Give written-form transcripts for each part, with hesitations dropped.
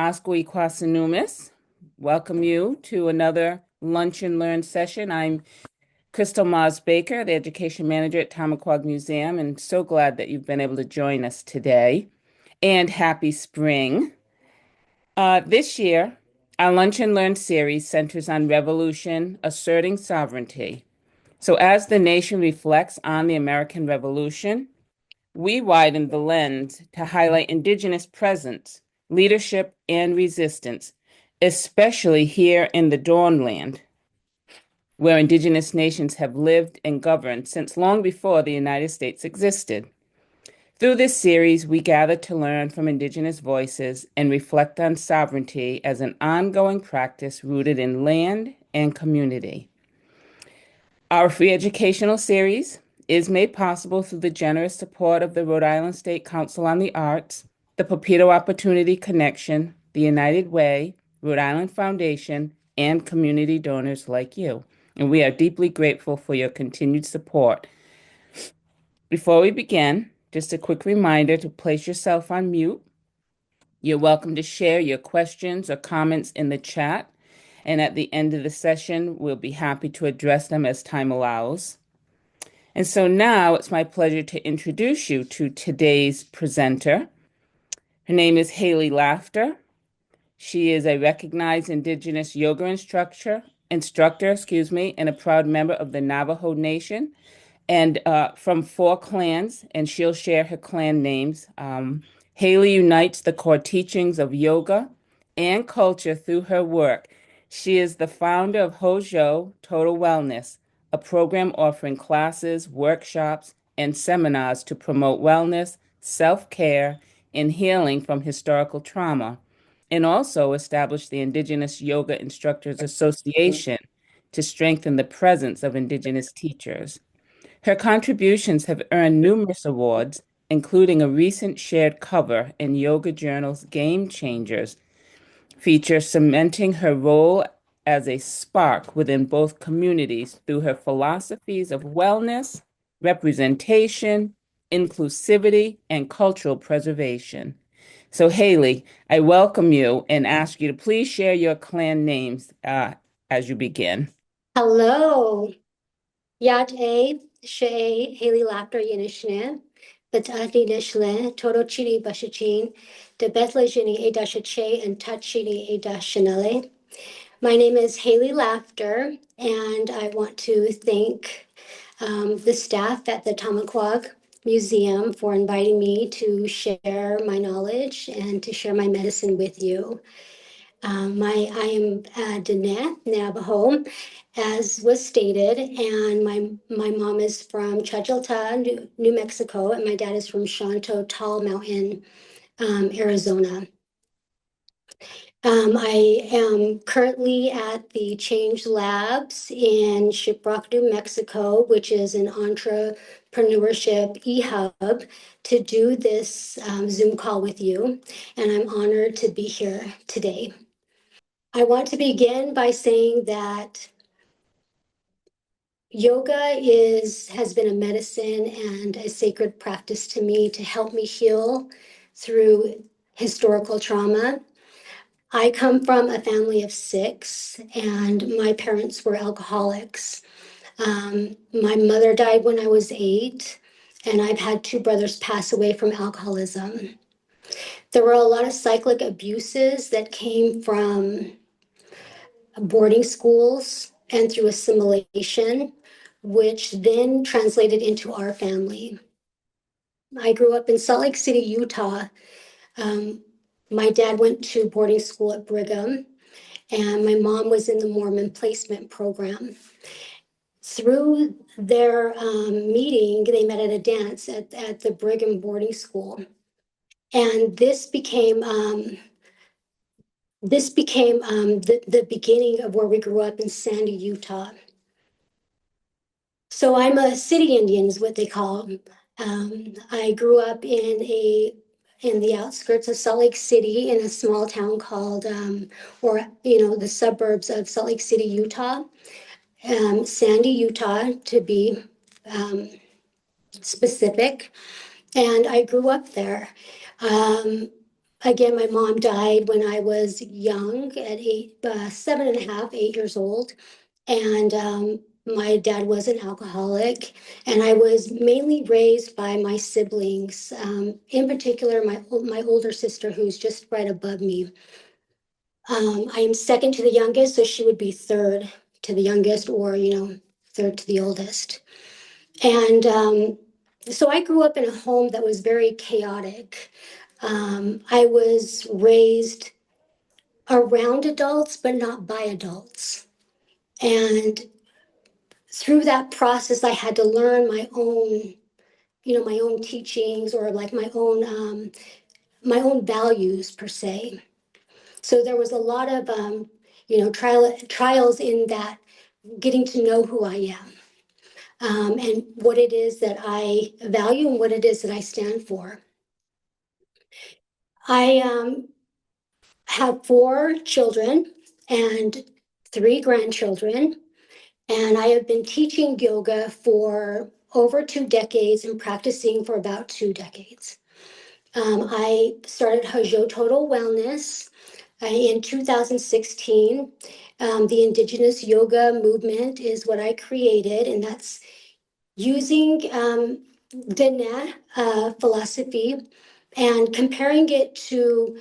Tódich'i'nii. Welcome you to another Lunch and Learn session. I'm Crystal Mars Baker, the Education Manager at Tamaqua Museum, and so glad that you've been able to join us today. And happy spring. This year, our Lunch and Learn series centers on revolution, asserting sovereignty. So as the nation reflects on the American Revolution, we widen the lens to highlight Indigenous presence, leadership, and resistance, especially here in the Dawnland, where Indigenous nations have lived and governed since long before the United States existed. Through this series, we gather to learn from Indigenous voices and reflect on sovereignty as an ongoing practice rooted in land and community. Our free educational series is made possible through the generous support of the Rhode Island State Council on the Arts, the Pepito Opportunity Connection, the United Way, Rhode Island Foundation, and community donors like you. And we are deeply grateful for your continued support. Before we begin, just a quick reminder to place yourself on mute. You're welcome to share your questions or comments in the chat. And at the end of the session, we'll be happy to address them as time allows. And so now it's my pleasure to introduce you to today's presenter. Her name is Haley Laughter. She is a recognized Indigenous yoga instructor, and a proud member of the Navajo Nation, and from 4 clans, and she'll share her clan names. Haley unites the core teachings of yoga and culture through her work. She is the founder of Hojo Total Wellness, a program offering classes, workshops, and seminars to promote wellness, self-care, and healing from historical trauma, and also established the Indigenous Yoga Instructors Association to strengthen the presence of Indigenous teachers. Her contributions have earned numerous awards, including a recent shared cover in Yoga Journal's Game Changers feature cementing her role as a spark within both communities through her philosophies of wellness, representation, inclusivity, and cultural preservation. So, Haley, I welcome you and ask you to please share your clan names as you begin. Hello. Yate, She, Haley Laughter Yinishne, Batati Nishle, Tódich'i'nii Bashichin, Dibéłzhíní Adashache, and Táchii'nii Adashanale. My name is Haley Laughter, and I want to thank the staff at the Tamaqua Museum for inviting me to share my knowledge and to share my medicine with you. I am Diné Navajo, as was stated, and my mom is from Chajilta, New Mexico, and my dad is from Shanto, Tall Mountain, Arizona. I am currently at the Change Labs in Shiprock, New Mexico, which is an entrepreneurship e-hub, to do this Zoom call with you, and I'm honored to be here today. I want to begin by saying that yoga has been a medicine and a sacred practice to me to help me heal through historical trauma. I come from a family of 6, and my parents were alcoholics. My mother died when I was 8, and I've had 2 brothers pass away from alcoholism. There were a lot of cyclic abuses that came from boarding schools and through assimilation, which then translated into our family. I grew up in Salt Lake City, Utah. My dad went to boarding school at Brigham, and my mom was in the Mormon placement program. Through their meeting, they met at a dance at the Brigham boarding school. And this became the beginning of where we grew up in Sandy, Utah. So I'm a city Indian, is what they call them. I grew up in the outskirts of Salt Lake City in a small town called, the suburbs of Salt Lake City, Utah, Sandy, Utah, to be specific. And I grew up there. again, my mom died when I was young at 7.5, 8 years old. And my dad was an alcoholic, and I was mainly raised by my siblings, in particular, my older sister, who's just right above me. I am second to the youngest, so she would be third to the youngest, or, third to the oldest. And so I grew up in a home that was very chaotic. I was raised around adults, but not by adults. And through that process, I had to learn my own teachings, or like my own values per se. So there was a lot of, trials in that, getting to know who I am, and what it is that I value and what it is that I stand for. I have 4 children and 3 grandchildren, and I have been teaching yoga for over 2 decades and practicing for about 2 decades. I started Hajo Total Wellness in 2016. The Indigenous Yoga movement is what I created, and that's using Dene philosophy and comparing it to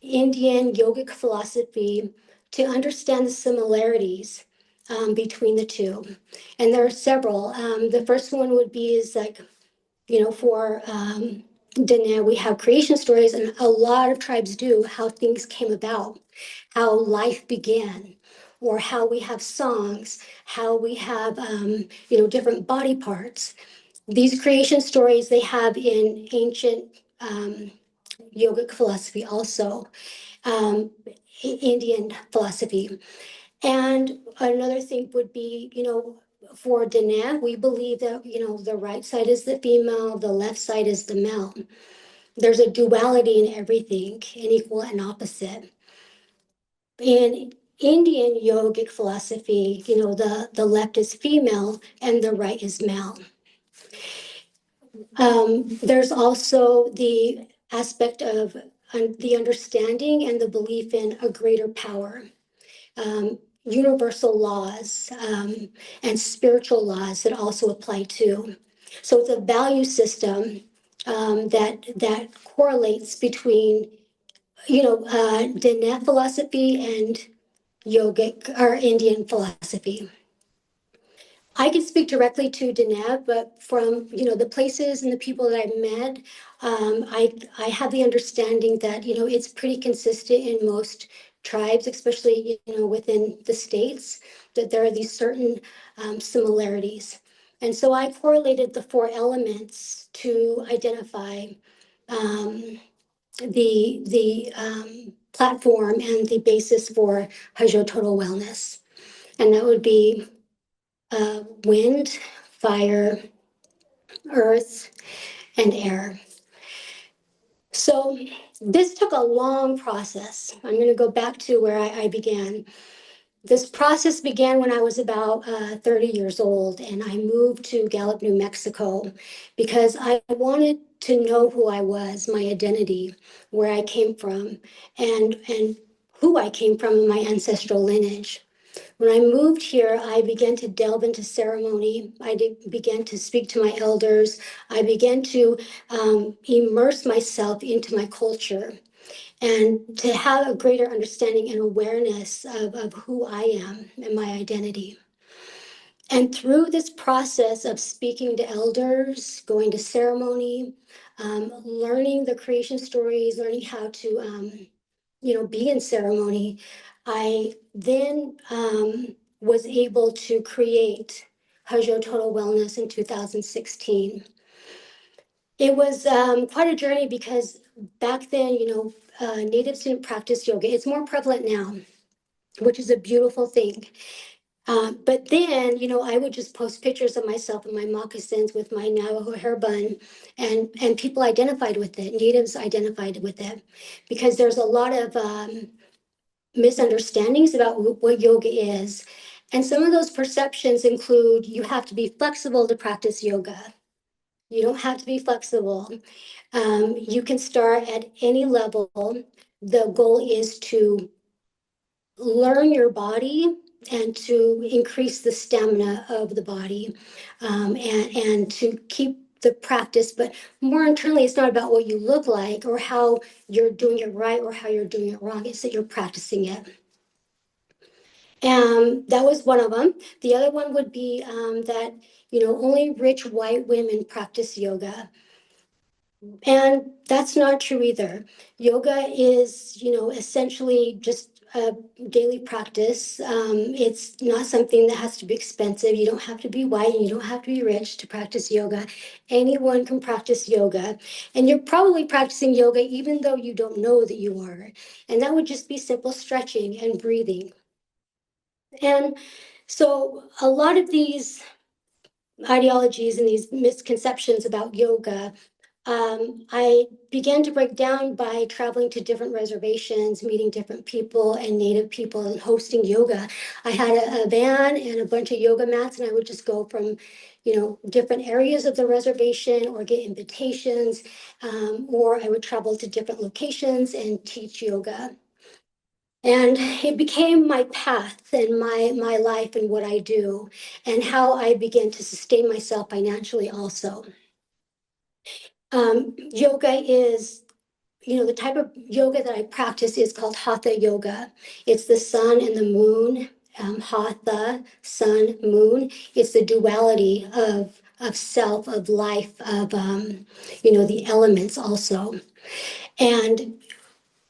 Indian yogic philosophy to understand the similarities between the two. And there are several. The first one would be is like, for Dene, we have creation stories, and a lot of tribes do, how things came about, how life began, or how we have songs, how we have, different body parts. These creation stories they have in ancient yogic philosophy also, Indian philosophy. And another thing would be, for Dene, we believe that, the right side is the female, the left side is the male. There's a duality in everything, an equal and opposite. In Indian yogic philosophy, the left is female and the right is male. There's also the aspect of the understanding and the belief in a greater power. Universal laws and spiritual laws that also apply too. So it's a value system that correlates between Dene philosophy and yogic or Indian philosophy. I can speak directly to Dene, but from the places and the people that I've met, I have the understanding that it's pretty consistent in most tribes, especially within the states, that there are these certain similarities. And so I correlated the 4 elements to identify the platform and the basis for Hajo Total Wellness, and that would be wind, fire, earth, and air. So this took a long process. I'm going to go back to where I began. This process began when I was about 30 years old, and I moved to Gallup, New Mexico, because I wanted to know who I was, my identity, where I came from, and who I came from in my ancestral lineage. When I moved here, I began to delve into ceremony. Began to speak to my elders. I began to immerse myself into my culture and to have a greater understanding and awareness of who I am and my identity. And through this process of speaking to elders, going to ceremony, learning the creation stories, learning how to be in ceremony, I then was able to create Hajo Total Wellness in 2016. It was quite a journey because back then, natives didn't practice yoga. It's more prevalent now, which is a beautiful thing. But then, I would just post pictures of myself in my moccasins with my Navajo hair bun, and people identified with it. Natives identified with it because there's a lot of misunderstandings about what yoga is. And some of those perceptions include you have to be flexible to practice yoga. You don't have to be flexible. You can start at any level. The goal is to learn your body and to increase the stamina of the body, and to keep the practice. But more internally, it's not about what you look like or how you're doing it right or how you're doing it wrong. It's that you're practicing it. And that was one of them. The other one would be that, only rich white women practice yoga. And that's not true either. Yoga is, essentially just a daily practice. It's not something that has to be expensive. You don't have to be white and you don't have to be rich to practice yoga. Anyone can practice yoga. And you're probably practicing yoga even though you don't know that you are. And that would just be simple stretching and breathing. And so a lot of these ideologies and these misconceptions about yoga, I began to break down by traveling to different reservations, meeting different people and native people and hosting yoga. I had a van and a bunch of yoga mats, and I would just go from, different areas of the reservation or get invitations, or I would travel to different locations and teach yoga. And it became my path and my life and what I do and how I began to sustain myself financially also. Yoga is, the type of yoga that I practice is called Hatha yoga. It's the sun and the moon, Hatha, sun, moon. It's the duality of self, of life, of, the elements also. And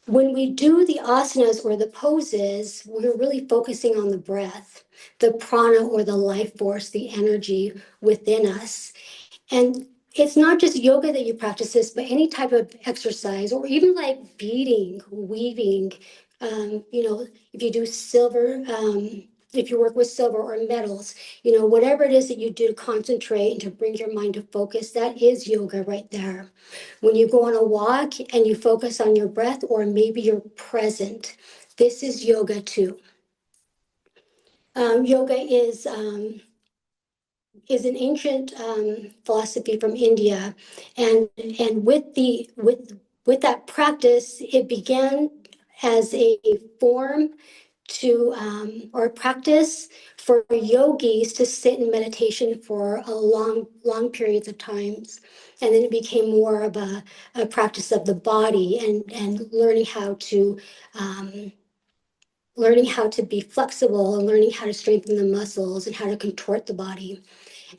when we do the asanas or the poses, we're really focusing on the breath, the prana or the life force, the energy within us. And it's not just yoga that you practice this, but any type of exercise or even like beading, weaving, if you do silver, if you work with silver or metals, whatever it is that you do to concentrate and to bring your mind to focus, that is yoga right there. When you go on a walk and you focus on your breath, or maybe you're present, this is yoga too. Yoga is an ancient philosophy from India, and with that practice, it began as a form to or practice for yogis to sit in meditation for a long periods of times, and then it became more of a practice of the body and learning how to be flexible and learning how to strengthen the muscles and how to contort the body.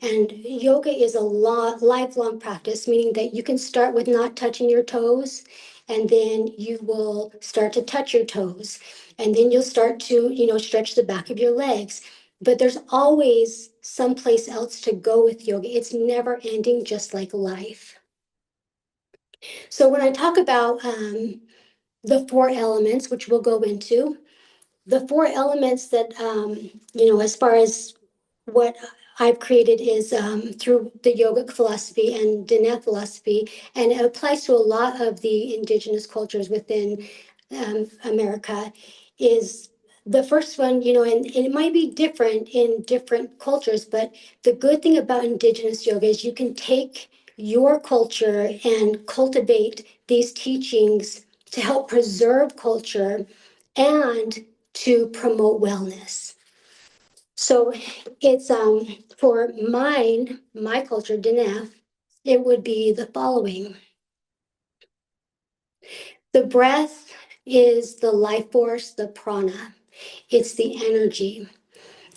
And yoga is a lifelong practice, meaning that you can start with not touching your toes, and then you will start to touch your toes. And then you'll start to, stretch the back of your legs. But there's always someplace else to go with yoga. It's never ending, just like life. So when I talk about the four elements, which we'll go into, the four elements that, as far as what I've created is through the yogic philosophy and Diné philosophy, and it applies to a lot of the indigenous cultures within America, is the first one, and it might be different in different cultures, but the good thing about indigenous yoga is you can take your culture and cultivate these teachings to help preserve culture and to promote wellness. So it's for my culture, Diné, it would be the following. The breath is the life force, the prana. It's the energy.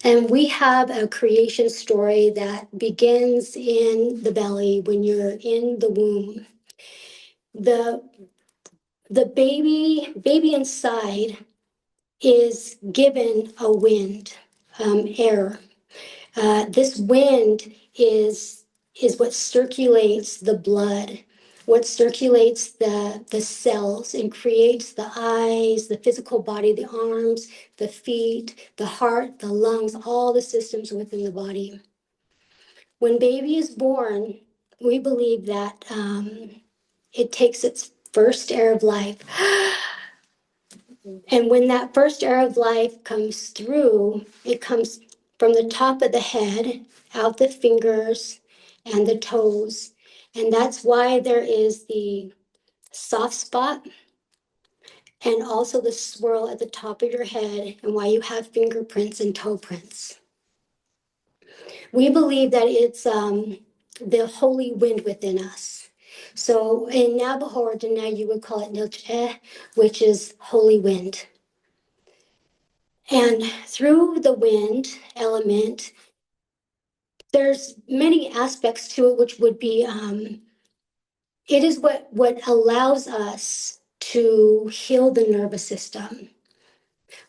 And we have a creation story that begins in the belly when you're in the womb. The baby inside is given a wind, air. This wind is what circulates the blood, what circulates the cells and creates the eyes, the physical body, the arms, the feet, the heart, the lungs, all the systems within the body. When baby is born, we believe that it takes its first air of life. And when that first air of life comes through, it comes from the top of the head, out the fingers and the toes. And that's why there is the soft spot and also the swirl at the top of your head, and why you have fingerprints and toe prints. We believe that it's the holy wind within us. So in Navajo or Diné, you would call it Tódich'i'nii, which is holy wind. And through the wind element, there's many aspects to it, which would be, it is what allows us to heal the nervous system.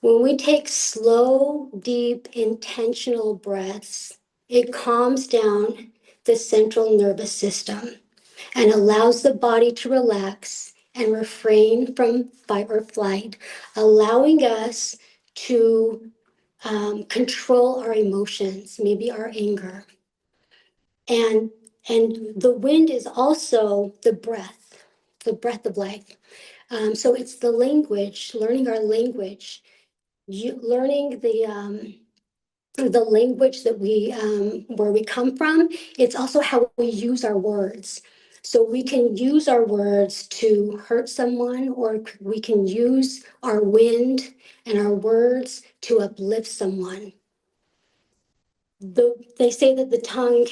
When we take slow, deep, intentional breaths, it calms down the central nervous system and allows the body to relax and refrain from fight or flight, allowing us to control our emotions, maybe our anger. And the wind is also the breath of life. So it's the language, learning our language, learning the language that we where we come from. It's also how we use our words. So we can use our words to hurt someone, or we can use our wind and our words to uplift someone. They say that the tongue,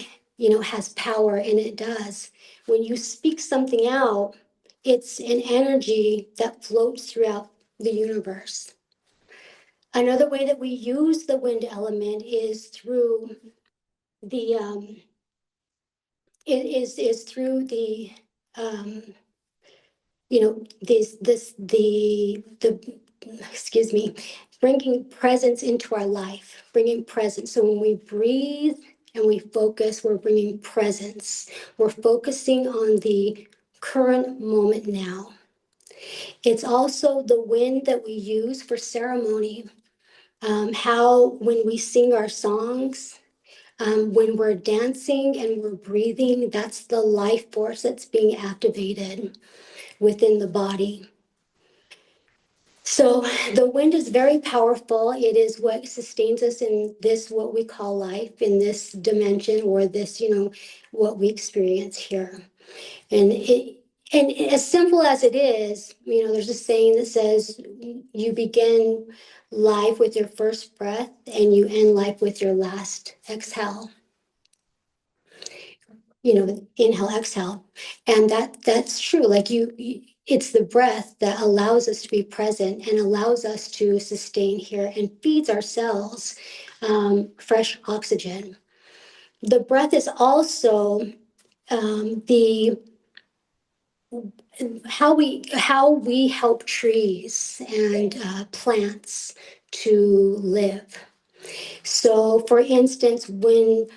has power, and it does. When you speak something out, it's an energy that floats throughout the universe. Another way that we use the wind element is through the is through the excuse me, bringing presence into our life, bringing presence. So when we breathe and we focus, we're bringing presence. We're focusing on the current moment now. It's also the wind that we use for ceremony. How when we sing our songs, when we're dancing and we're breathing, that's the life force that's being activated within the body. So the wind is very powerful. It is what sustains us in this, what we call life, in this dimension, or this, what we experience here. And as simple as it is, there's a saying that says you begin life with your first breath and you end life with your last exhale. Inhale, exhale. And that's true. Like it's the breath that allows us to be present and allows us to sustain here and feeds our cells fresh oxygen. The breath is also how we help trees and plants to live. So, for instance, when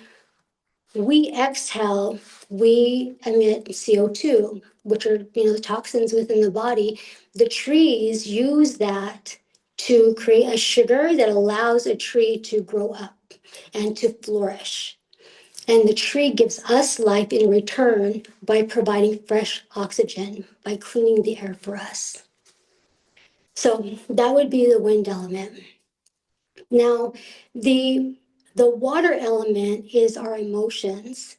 we exhale, we emit CO2, which are, the toxins within the body. The trees use that to create a sugar that allows a tree to grow up and to flourish. And the tree gives us life in return by providing fresh oxygen, by cleaning the air for us. So that would be the wind element. Now, the water element is our emotions.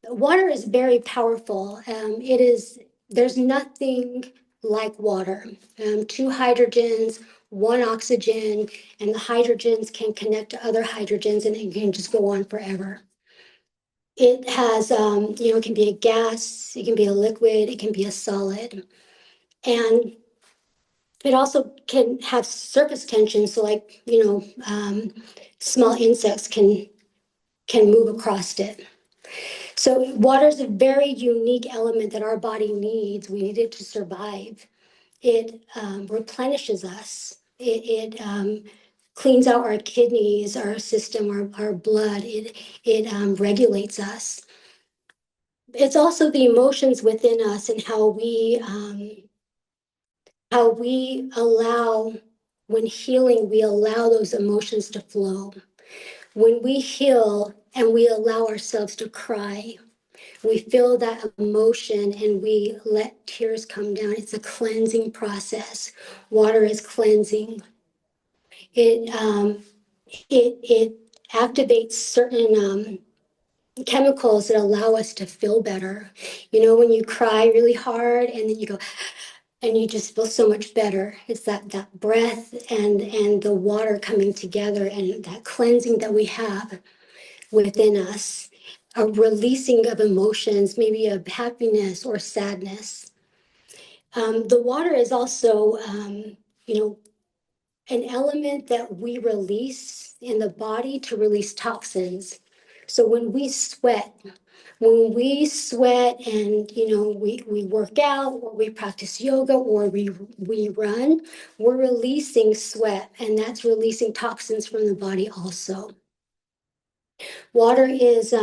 Water is very powerful. There's nothing like water. Two hydrogens, one oxygen, and the hydrogens can connect to other hydrogens, and it can just go on forever. It has, it can be a gas, it can be a liquid, it can be a solid. And it also can have surface tension, so like, small insects can move across it. So water is a very unique element that our body needs. We need it to survive. It replenishes us. It cleans out our kidneys, our system, our blood. It regulates us. It's also the emotions within us and how we allow, when healing, we allow those emotions to flow. When we heal and we allow ourselves to cry, we feel that emotion and we let tears come down. It's a cleansing process. Water is cleansing. It activates certain chemicals that allow us to feel better. You know, when you cry really hard and then you go, and you just feel so much better. It's that breath and the water coming together and that cleansing that we have within us, a releasing of emotions, maybe of happiness or sadness. The water is also, you know, an element that we release in the body to release toxins. So when we sweat and we work out or we practice yoga or we run, we're releasing sweat, and that's releasing toxins from the body also. Water is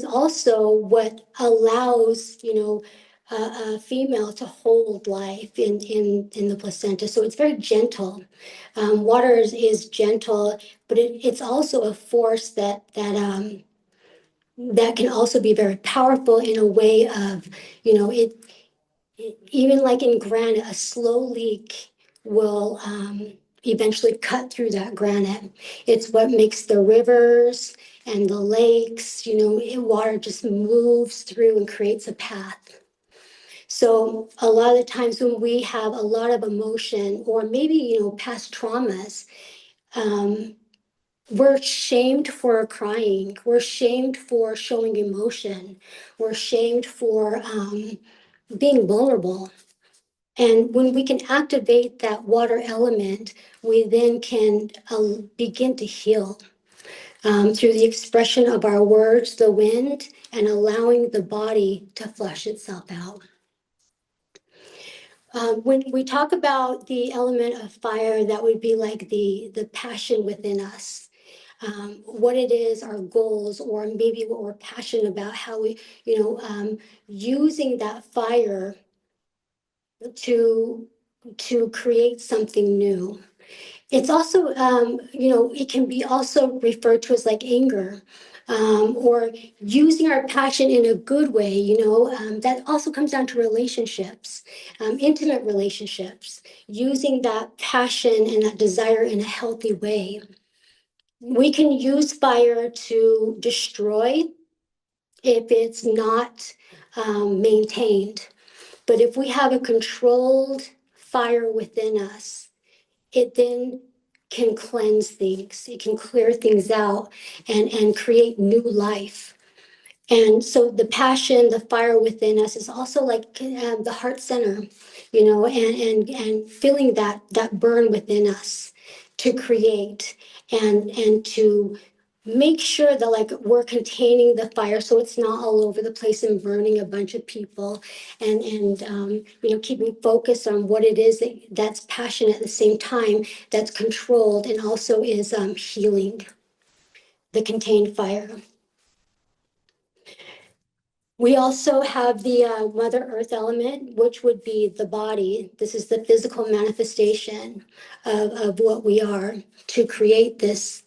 also what allows a female to hold life in the placenta. So it's very gentle. Water is gentle, but it's also a force that can also be very powerful in a way of, even like in granite, a slow leak will eventually cut through that granite. It's what makes the rivers and the lakes, water just moves through and creates a path. So a lot of the times when we have a lot of emotion or maybe, past traumas, we're shamed for crying. We're shamed for showing emotion. We're shamed for being vulnerable. And when we can activate that water element, we then can begin to heal through the expression of our words, the wind, and allowing the body to flush itself out. When we talk about the element of fire, that would be like the passion within us. What it is, our goals, or maybe what we're passionate about, how we, using that fire to create something new. It's also, it can be also referred to as like anger, or using our passion in a good way. That also comes down to relationships, intimate relationships, using that passion and that desire in a healthy way. We can use fire to destroy if it's not maintained. But if we have a controlled fire within us, it then can cleanse things. It can clear things out and create new life. And so the passion, the fire within us is also like the heart center, and feeling that burn within us to create and to make sure that like we're containing the fire so it's not all over the place and burning a bunch of people, and keeping focus on what it is that's passion at the same time, that's controlled and also is healing, the contained fire. We also have the Mother Earth element, which would be the body. This is the physical manifestation of what we are to create this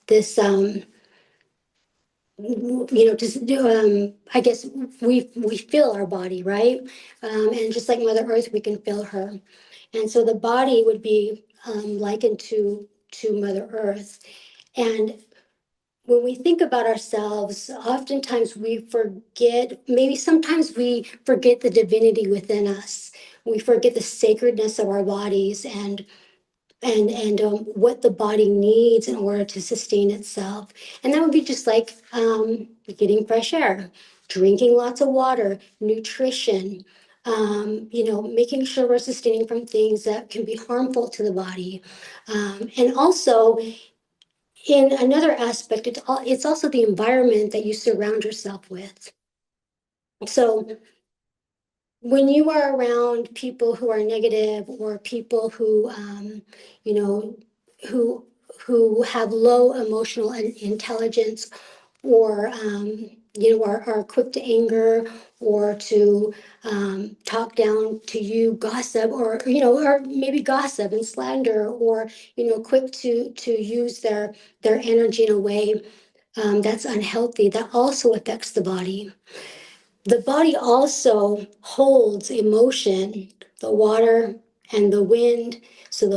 I guess we feel our body, right? And just like Mother Earth, we can feel her. And so the body would be likened to Mother Earth. And when we think about ourselves, oftentimes we forget, maybe sometimes we forget the divinity within us. We forget the sacredness of our bodies and what the body needs in order to sustain itself. And that would be just like getting fresh air, drinking lots of water, nutrition, making sure we're sustaining from things that can be harmful to the body. And also, in another aspect, it's also the environment that you surround yourself with. So when you are around people who are negative or people who, who have low emotional intelligence, or are quick to anger or to talk down to you, gossip, or maybe gossip and slander, or quick to use their energy in a way that's unhealthy, that also affects the body. The body also holds emotion, the water and the wind. So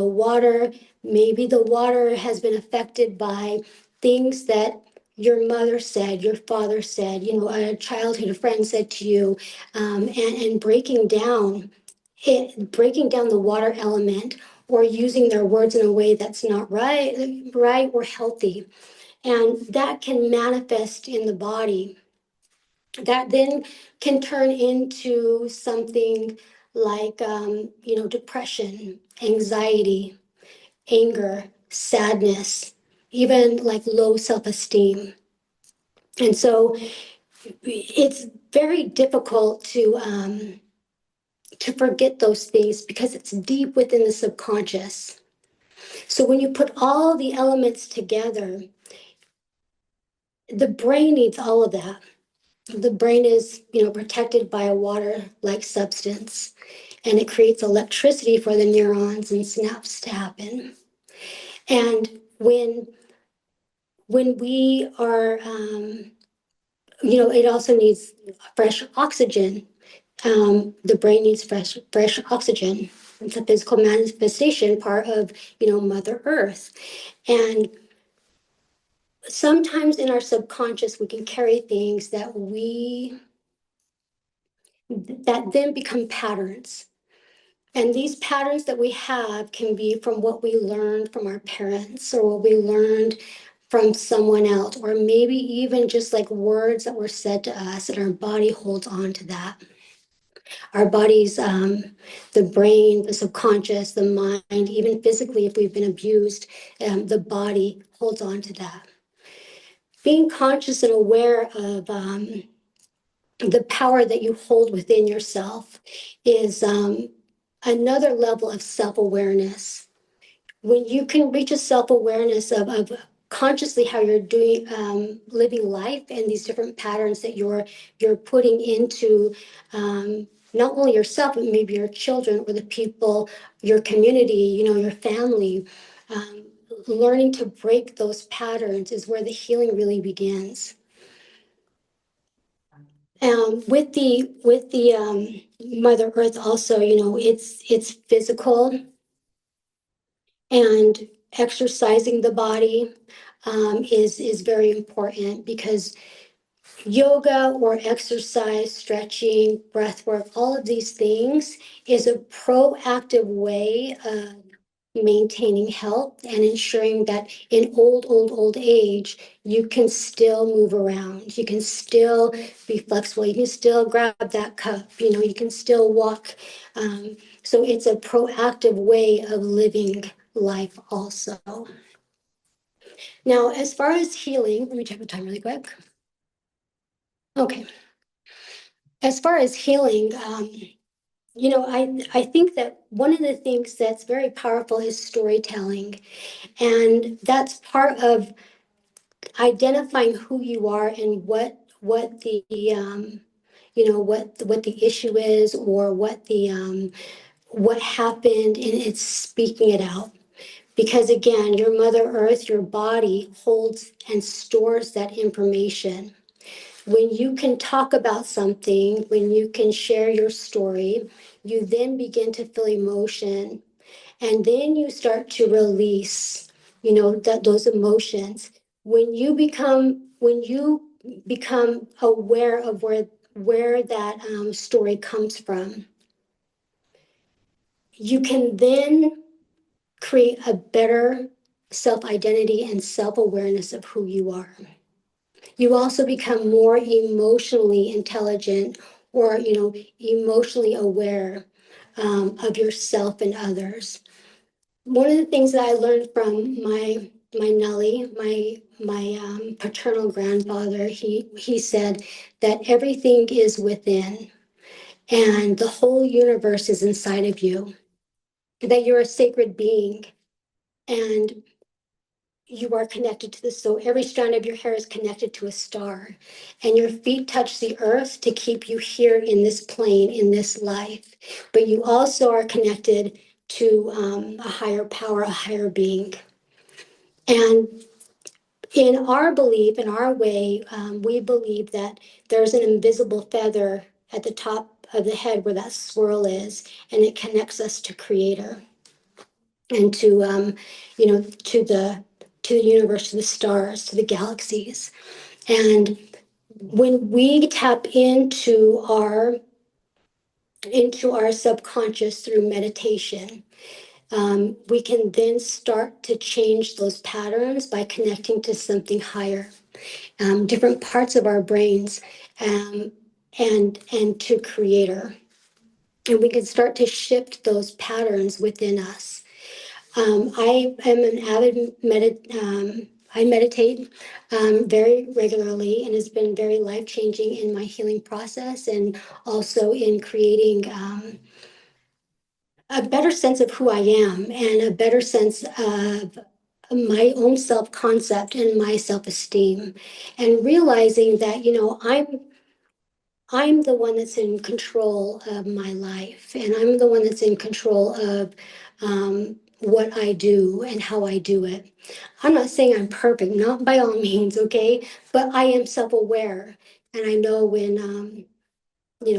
maybe the water has been affected by things that your mother said, your father said, a childhood friend said to you, and breaking down the water element, or using their words in a way that's not right or healthy. And that can manifest in the body. That then can turn into something like, depression, anxiety, anger, sadness, even like low self-esteem. And so it's very difficult to forget those things because it's deep within the subconscious. So when you put all the elements together, the brain needs all of that. The brain is, protected by a water-like substance, and it creates electricity for the neurons and synapses to happen. And when we are, it also needs fresh oxygen. The brain needs fresh oxygen. It's a physical manifestation part of, Mother Earth. And sometimes in our subconscious, we can carry things that then become patterns. And these patterns that we have can be from what we learned from our parents, or what we learned from someone else, or maybe even just like words that were said to us, and our body holds on to that. Our bodies, the brain, the subconscious, the mind, even physically, if we've been abused, the body holds on to that. Being conscious and aware of the power that you hold within yourself is another level of self-awareness. When you can reach a self-awareness of consciously how you're doing, living life, and these different patterns that you're putting into not only yourself, but maybe your children or the people, your community, your family. Learning to break those patterns is where the healing really begins. With the Mother Earth also, it's physical, and exercising the body is very important, because yoga or exercise, stretching, breath work, all of these things is a proactive way of maintaining health and ensuring that in old age, you can still move around. You can still be flexible. You can still grab that cup. You can still walk. So it's a proactive way of living life also. Now, as far as healing, let me check the time really quick. Okay. As far as healing, I think that one of the things that's very powerful is storytelling. And that's part of identifying who you are and what the what the issue is, or what happened, and it's speaking it out. Because again, your Mother Earth, your body holds and stores that information. When you can talk about something, when you can share your story, you then begin to feel emotion, and then you start to release, those emotions. When you become aware of where that story comes from, you can then create a better self-identity and self-awareness of who you are. You also become more emotionally intelligent, or emotionally aware of yourself and others. One of the things that I learned from my Nelly, my paternal grandfather, he said that everything is within, and the whole universe is inside of you. That you're a sacred being, and you are connected to the soul. Every strand of your hair is connected to a star, and your feet touch the earth to keep you here in this plane, in this life. But you also are connected to a higher power, a higher being. And in our belief, in our way, we believe that there's an invisible feather at the top of the head where that swirl is, and it connects us to Creator, and to to to the universe, to the stars, to the galaxies. And when we tap into our subconscious through meditation, we can then start to change those patterns by connecting to something higher, different parts of our brains, and to Creator. And we can start to shift those patterns within us. I am an avid I meditate very regularly, and it's been very life-changing in my healing process, and also in creating a better sense of who I am and a better sense of my own self-concept and my self-esteem, and realizing that, I'm the one that's in control of my life, and I'm the one that's in control of what I do and how I do it. I'm not saying I'm perfect, not by all means, okay? But I am self-aware, and I know when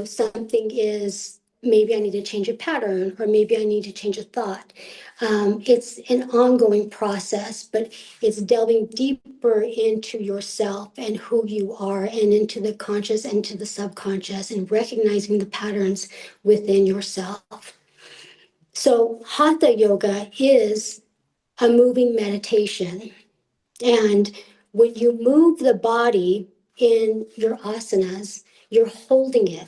something is, maybe I need to change a pattern, or maybe I need to change a thought. It's an ongoing process, but it's delving deeper into yourself and who you are, and into the conscious and to the subconscious, and recognizing the patterns within yourself. So Hatha yoga is a moving meditation. And when you move the body in your asanas, you're holding it.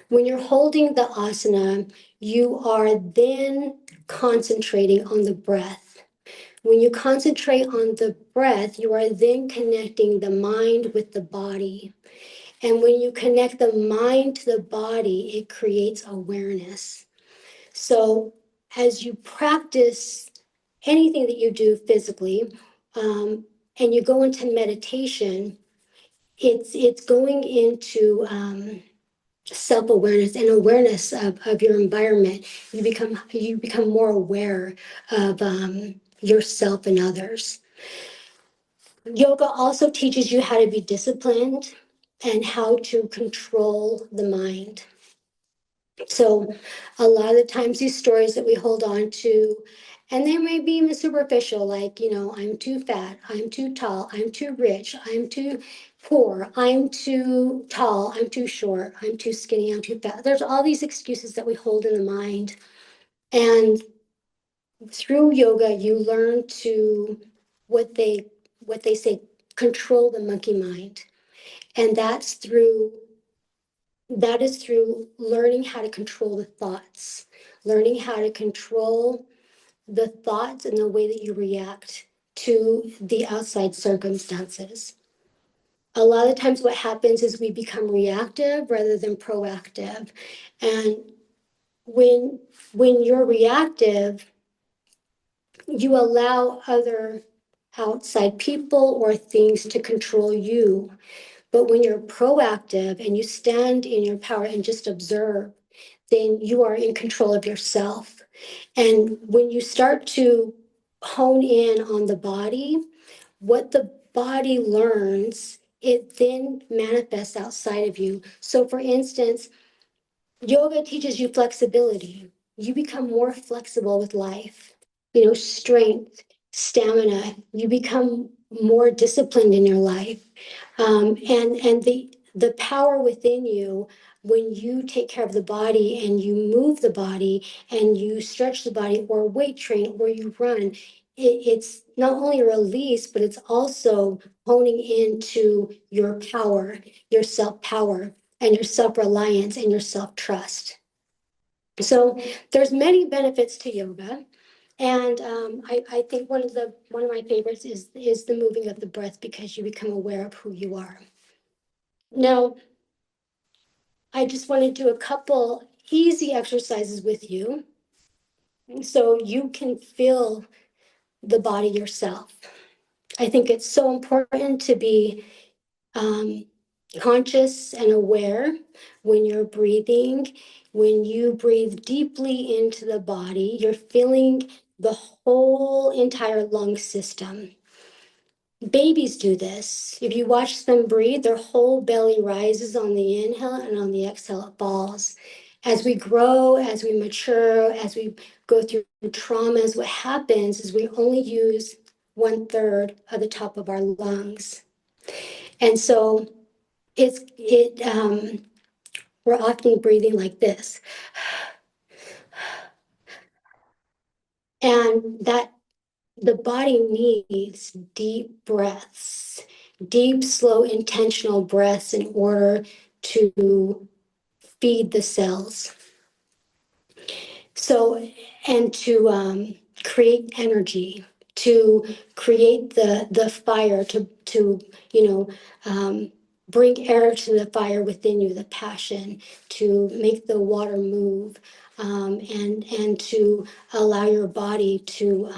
When you're holding the asana, you are then concentrating on the breath. When you concentrate on the breath, you are then connecting the mind with the body. And when you connect the mind to the body, it creates awareness. So as you practice anything that you do physically, and you go into meditation, it's going into self-awareness and awareness of your environment. You become more aware of yourself and others. Yoga also teaches you how to be disciplined and how to control the mind. So a lot of the times these stories that we hold on to, and they may be even superficial, like, I'm too fat, I'm too tall, I'm too rich, I'm too poor, I'm too tall, I'm too short, I'm too skinny, I'm too fat. There's all these excuses that we hold in the mind. And through yoga, you learn to, what they say, control the monkey mind. And that is through learning how to control the thoughts, learning how to control the thoughts and the way that you react to the outside circumstances. A lot of times what happens is we become reactive rather than proactive. And when you're reactive, you allow other outside people or things to control you. But when you're proactive and you stand in your power and just observe, then you are in control of yourself. And when you start to hone in on the body, what the body learns, it then manifests outside of you. So for instance, yoga teaches you flexibility. You become more flexible with life, strength, stamina. You become more disciplined in your life. And the power within you, when you take care of the body and you move the body and you stretch the body, or weight train, or you run, it's not only a release, but it's also honing into your power, your self-power, and your self-reliance and your self-trust. So there's many benefits to yoga. And I think one of my favorites is the moving of the breath, because you become aware of who you are. Now, I just want to do a couple easy exercises with you so you can feel the body yourself. I think it's so important to be conscious and aware when you're breathing. When you breathe deeply into the body, you're feeling the whole entire lung system. Babies do this. If you watch them breathe, their whole belly rises on the inhale, and on the exhale, it falls. As we grow, as we mature, as we go through traumas, what happens is we only use 1/3 of the top of our lungs. And so we're often breathing like this. And that the body needs deep breaths, deep, slow, intentional breaths in order to feed the cells. So, and to create energy, to create the fire, to bring air to the fire within you, the passion, to make the water move, and to allow your body to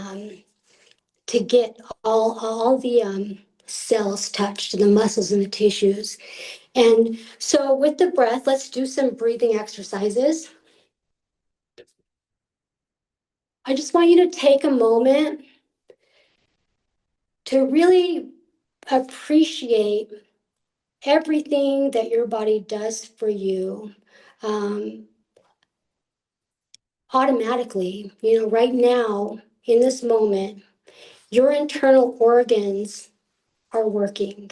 get all the cells touched, the muscles and the tissues. And so with the breath, let's do some breathing exercises. I just want you to take a moment to really appreciate everything that your body does for you automatically. Right now, in this moment, your internal organs are working.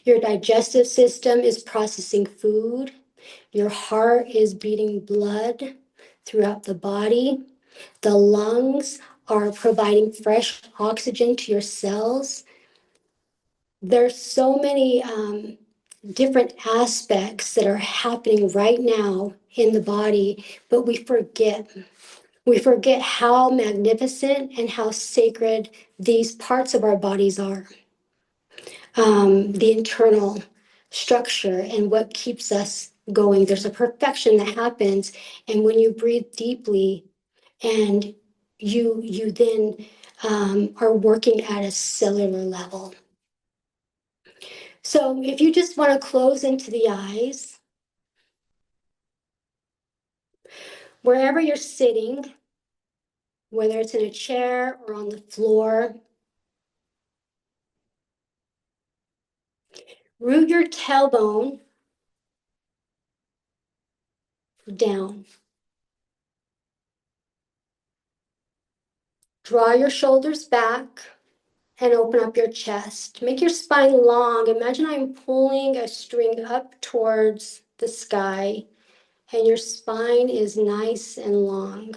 Your digestive system is processing food. Your heart is beating blood throughout the body. The lungs are providing fresh oxygen to your cells. There's so many different aspects that are happening right now in the body, but we forget. We forget how magnificent and how sacred these parts of our bodies are. The internal structure and what keeps us going. There's a perfection that happens, and when you breathe deeply, and you then are working at a cellular level. So if you just want to close into the eyes, wherever you're sitting, whether it's in a chair or on the floor, root your tailbone down. Draw your shoulders back and open up your chest. Make your spine long. Imagine I'm pulling a string up towards the sky, and your spine is nice and long.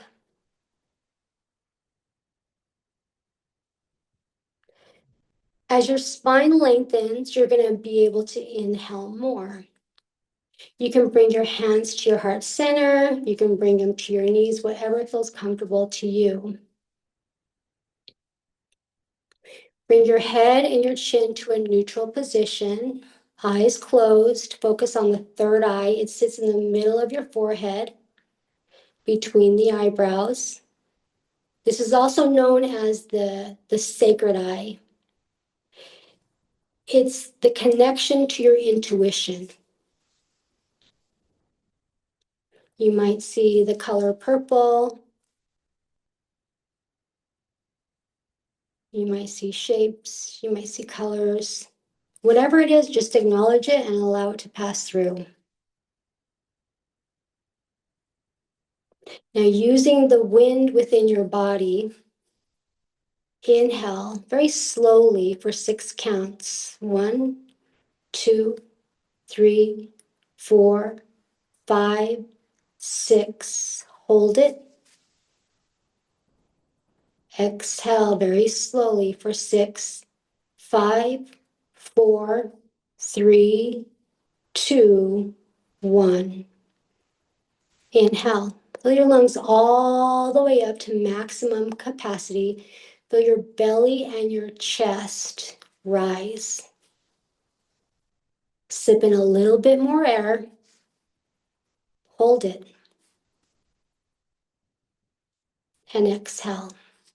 As your spine lengthens, you're going to be able to inhale more. You can bring your hands to your heart center. You can bring them to your knees, whatever feels comfortable to you. Bring your head and your chin to a neutral position. Eyes closed. Focus on the third eye. It sits in the middle of your forehead, between the eyebrows. This is also known as the sacred eye. It's the connection to your intuition. You might see the color purple. You might see shapes. You might see colors. Whatever it is, just acknowledge it and allow it to pass through. Now, using the wind within your body, inhale very slowly for 6 counts. 1, 2, 3, 4, 5, 6. Hold it. Exhale very slowly for 6, 5, 4, 3, 2, 1. Inhale. Fill your lungs all the way up to maximum capacity. Feel your belly and your chest rise. Sip in a little bit more air. Hold it. And exhale.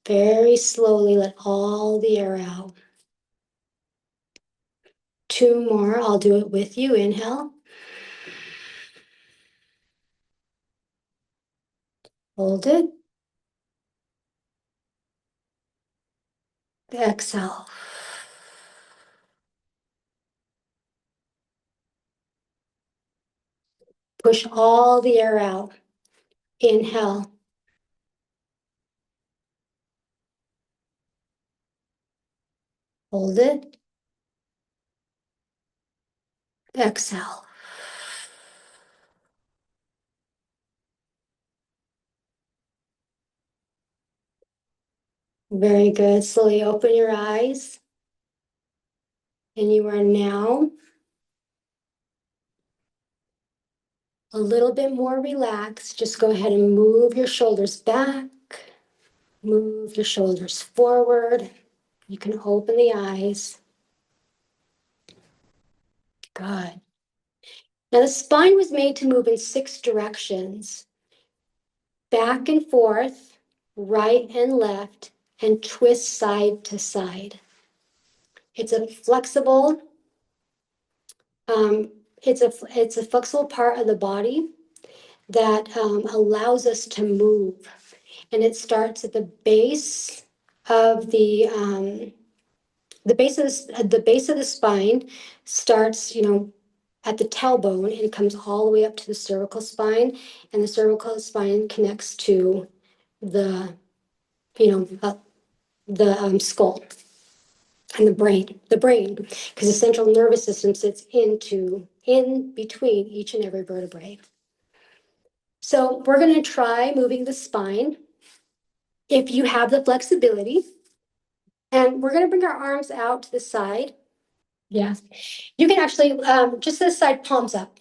Very slowly let all the air out. 2 more. I'll do it with you. Inhale. Hold it. Exhale. Push all the air out. Inhale. Hold it. Exhale. Very good. Slowly open your eyes. And you are now a little bit more relaxed. Just go ahead and move your shoulders back. Move your shoulders forward. You can open the eyes. Good. Now the spine was made to move in 6 directions. Back and forth, right and left, and twist side to side. It's a flexible, it's a flexible part of the body that allows us to move. And it starts at the base of the base of the spine starts, at the tailbone, and it comes all the way up to the cervical spine, and the cervical spine connects to the skull and the brain, because the central nervous system sits in between each and every vertebrae. So we're going to try moving the spine if you have the flexibility, and we're going to bring our arms out to the side. Yeah, you can actually just to the side, palms up.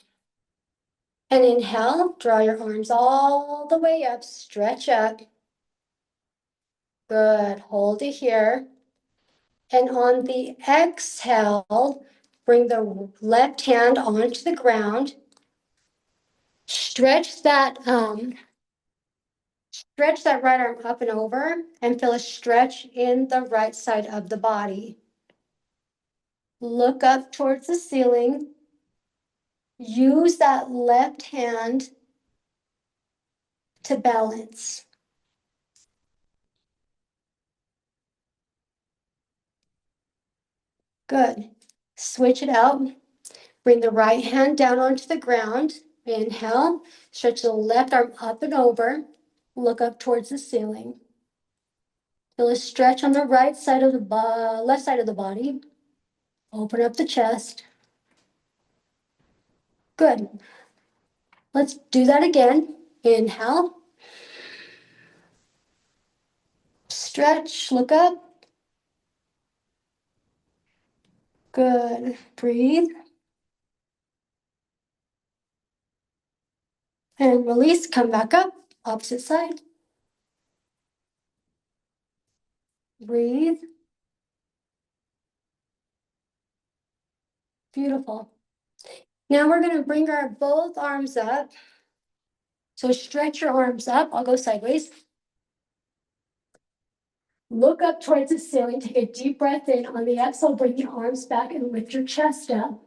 And inhale, draw your arms all the way up, stretch up. Good, hold it here. And on the exhale, bring the left hand onto the ground. Stretch that right arm up and over, and feel a stretch in the right side of the body. Look up towards the ceiling. Use that left hand to balance. Good. Switch it out. Bring the right hand down onto the ground. Inhale. Stretch the left arm up and over. Look up towards the ceiling. Feel a stretch on the right side of the left side of the body. Open up the chest. Good. Let's do that again. Inhale. Stretch, look up. Good. Breathe. And release, come back up, opposite side. Breathe. Beautiful. Now we're going to bring our both arms up. So stretch your arms up. I'll go sideways. Look up towards the ceiling. Take a deep breath in. On the exhale, bring your arms back and lift your chest up.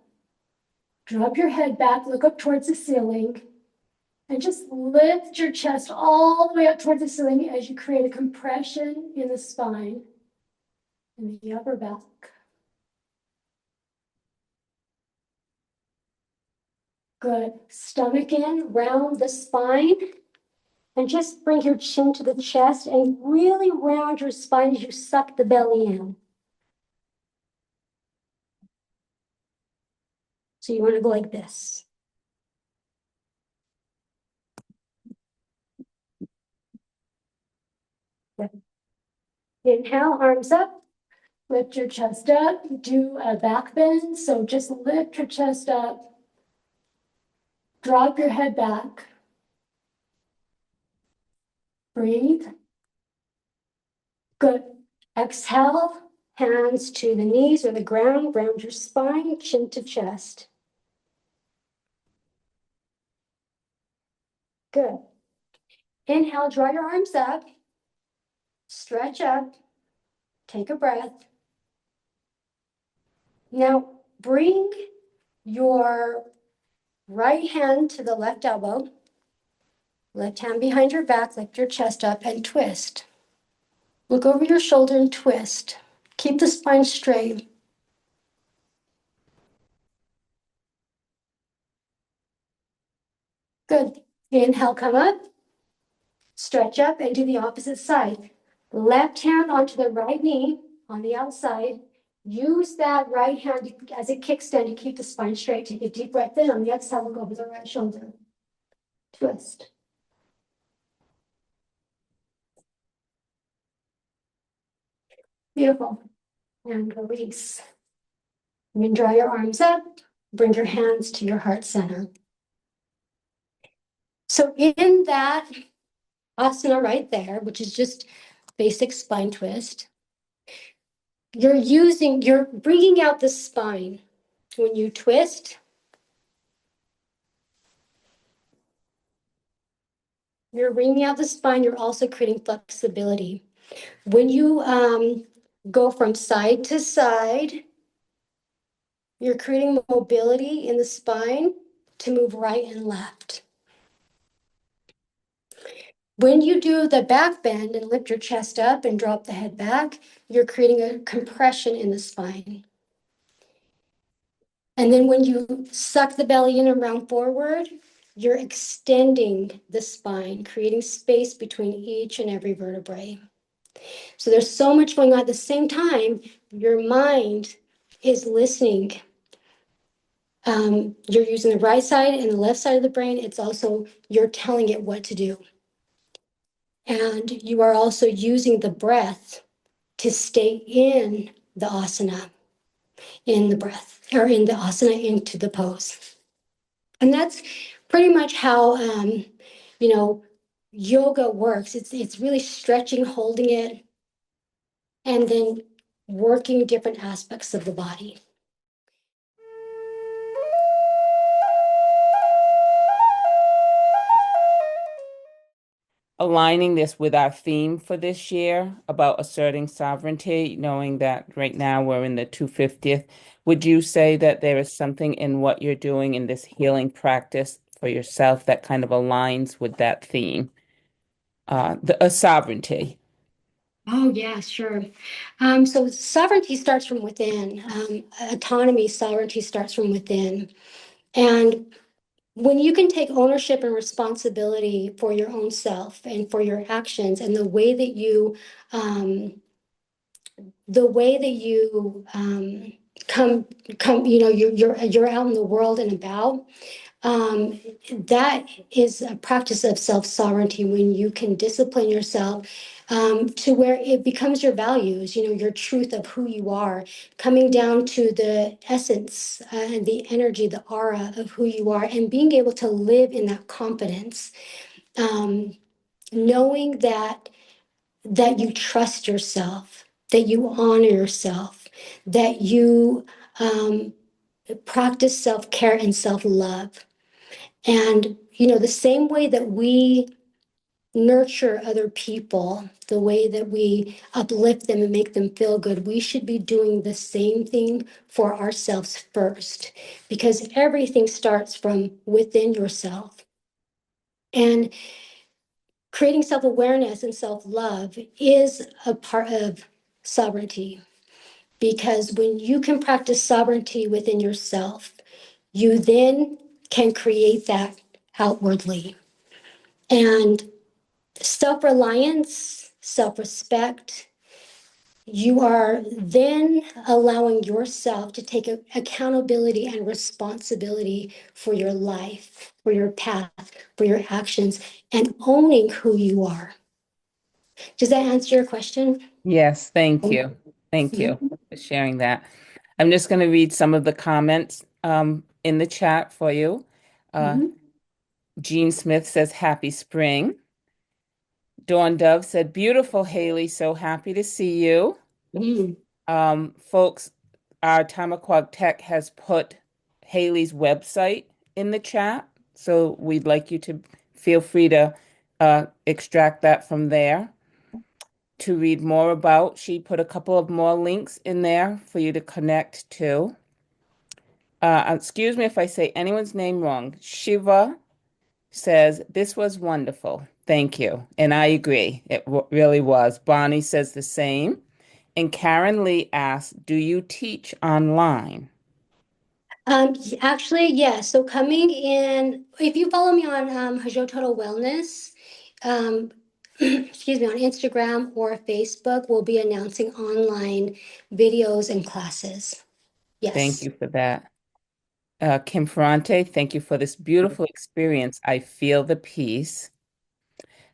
Drop your head back. Look up towards the ceiling. And just lift your chest all the way up towards the ceiling as you create a compression in the spine and the upper back. Good. Stomach in, round the spine. And just bring your chin to the chest and really round your spine as you suck the belly in. So you want to go like this. Good. Inhale, arms up. Lift your chest up. Do a back bend. So just lift your chest up. Drop your head back. Breathe. Good. Exhale. Hands to the knees or the ground. Round your spine, chin to chest. Good. Inhale, draw your arms up. Stretch up. Take a breath. Now bring your right hand to the left elbow. Left hand behind your back, lift your chest up and twist. Look over your shoulder and twist. Keep the spine straight. Good. Inhale, come up. Stretch up and do the opposite side. Left hand onto the right knee on the outside. Use that right hand as a kickstand to keep the spine straight. Take a deep breath in. On the exhale, look over the right shoulder. Twist. Beautiful. And release. You can draw your arms up. Bring your hands to your heart center. So in that asana right there, which is just basic spine twist, you're bringing out the spine. When you twist, you're bringing out the spine, you're also creating flexibility. When you go from side to side, you're creating mobility in the spine to move right and left. When you do the back bend and lift your chest up and drop the head back, you're creating a compression in the spine. And then when you suck the belly in and round forward, you're extending the spine, creating space between each and every vertebrae. So there's so much going on at the same time. Your mind is listening. You're using the right side and the left side of the brain. It's also, you're telling it what to do. And you are also using the breath to stay in the asana, in the breath, or in the asana into the pose. And that's pretty much how, yoga works. It's really stretching, holding it, and then working different aspects of the body. Aligning this with our theme for this year about asserting sovereignty, knowing that right now we're in the 250th, would you say that there is something in what you're doing in this healing practice for yourself that kind of aligns with that theme, the sovereignty? Oh, yeah, sure. So sovereignty starts from within. Autonomy, sovereignty starts from within. And when you can take ownership and responsibility for your own self and for your actions and the way that you come, you're out in the world and about. That is a practice of self-sovereignty when you can discipline yourself to where it becomes your values, your truth of who you are, coming down to the essence and the energy, the aura of who you are, and being able to live in that confidence, knowing that you trust yourself, that you honor yourself, that you practice self-care and self-love. And, the same way that we nurture other people, the way that we uplift them and make them feel good, we should be doing the same thing for ourselves first, because everything starts from within yourself. And creating self-awareness and self-love is a part of sovereignty, because when you can practice sovereignty within yourself, you then can create that outwardly. And self-reliance, self-respect, you are then allowing yourself to take accountability and responsibility for your life, for your path, for your actions, and owning who you are. Does that answer your question? Yes, thank you. Thank Yeah. you for sharing that. I'm just going to read some of the comments in the chat for you. Mhm. Jean Smith says, Happy spring. Dawn Dove said, Beautiful, Haley. So happy to see you. Mm. Folks, our Tamaquag Tech has put Haley's website in the chat. So we'd like you to feel free to extract that from there to read more about. She put a couple of more links in there for you to connect to. Excuse me if I say anyone's name wrong. Shiva says, This was wonderful. Thank you. And I agree. It really was. Bonnie says the same. And Karen Lee asks, Do you teach online? Actually, yeah. So coming in, if you follow me on Hajo Total Wellness, um, excuse me, on Instagram or Facebook, we'll be announcing online videos and classes. Thank Yes. you for that. Kim Ferrante, thank you for this beautiful experience. I feel the peace.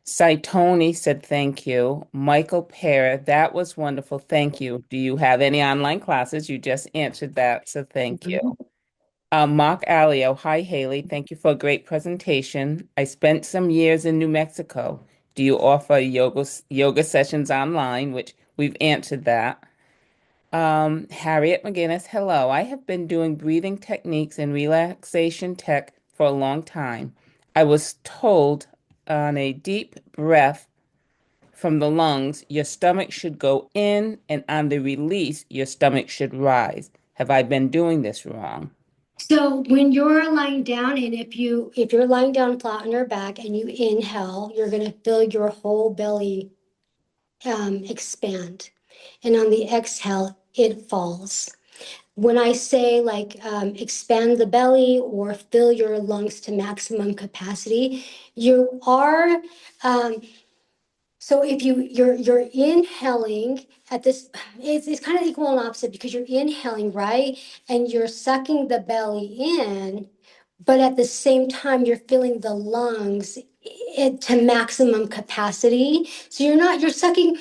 Saitoni said thank you. Michael Pear, that was wonderful. Thank you. Do you have any online classes? You just answered that, so thank you. Mhm. Mark Alio, hi Haley. Thank you for a great presentation. I spent some years in New Mexico. Do you offer yoga sessions online? Which we've answered that. Harriet McGinnis, hello. I have been doing breathing techniques and relaxation tech for a long time. I was told on a deep breath from the lungs, your stomach should go in, and on the release, your stomach should rise. Have I been doing this wrong? So when you're lying down, and if you're lying down flat on your back and you inhale, you're gonna feel your whole belly expand, and on the exhale, it falls. When I say like expand the belly or fill your lungs to maximum capacity, you are so if you're inhaling at this, it's kind of equal and opposite because you're inhaling, right? And you're sucking the belly in, but at the same time you're filling the lungs to maximum capacity. So you're sucking,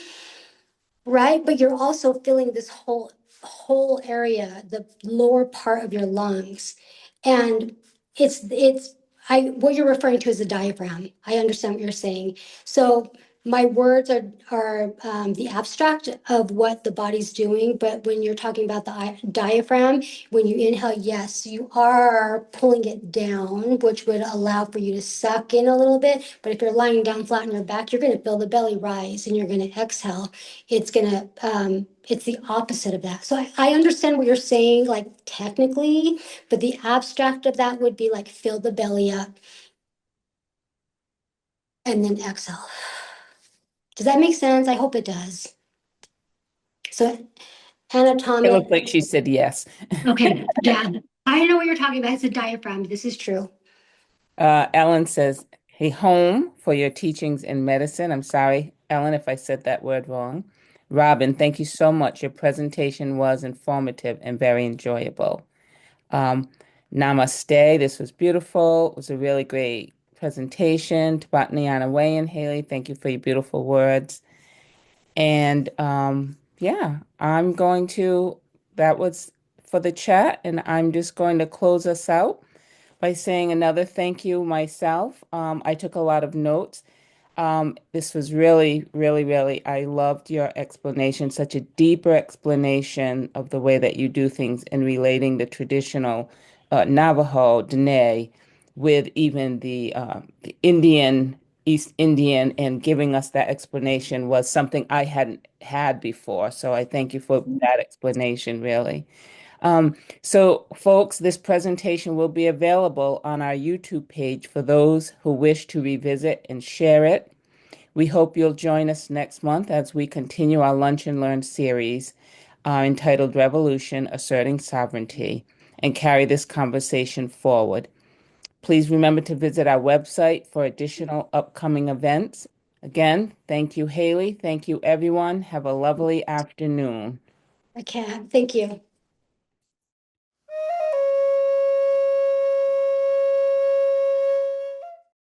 right? But you're also filling this whole area, the lower part of your lungs. And it's I what you're referring to is the diaphragm. I understand what you're saying. So my words are the abstract of what the body's doing, but when you're talking about the diaphragm, when you inhale, yes, you are pulling it down, which would allow for you to suck in a little bit. But if you're lying down flat on your back, you're going to feel the belly rise, and you're going to exhale. It's the opposite of that. So I understand what you're saying, like technically, but the abstract of that would be like fill the belly up and then exhale. Does that make sense? I hope it does. So It anatomic, looked like she said yes. okay, yeah. I know what you're talking about. It's a diaphragm. This is true. Ellen says, hey, home for your teachings in medicine. I'm sorry, Ellen, if I said that word wrong. Robin, thank you so much. Your presentation was informative and very enjoyable. Um, Namaste. This was beautiful. It was a really great presentation. Tódich'i'nii Way and Haley, thank you for your beautiful words. And yeah, that was for the chat, and I'm just going to close us out by saying another thank you myself. I took a lot of notes. This was really, really, really, I loved your explanation, such a deeper explanation of the way that you do things in relating the traditional Navajo, Dene, with even the Indian, East Indian, and giving us that explanation was something I hadn't had before. So I thank you for that explanation, really. Um, so, folks, this presentation will be available on our YouTube page for those who wish to revisit and share it. We hope you'll join us next month as we continue our Lunch and Learn series entitled Revolution, Asserting Sovereignty, and carry this conversation forward. Please remember to visit our website for additional upcoming events. Again, thank you, Haley. Thank you, everyone. Have a lovely afternoon. Okay, thank you.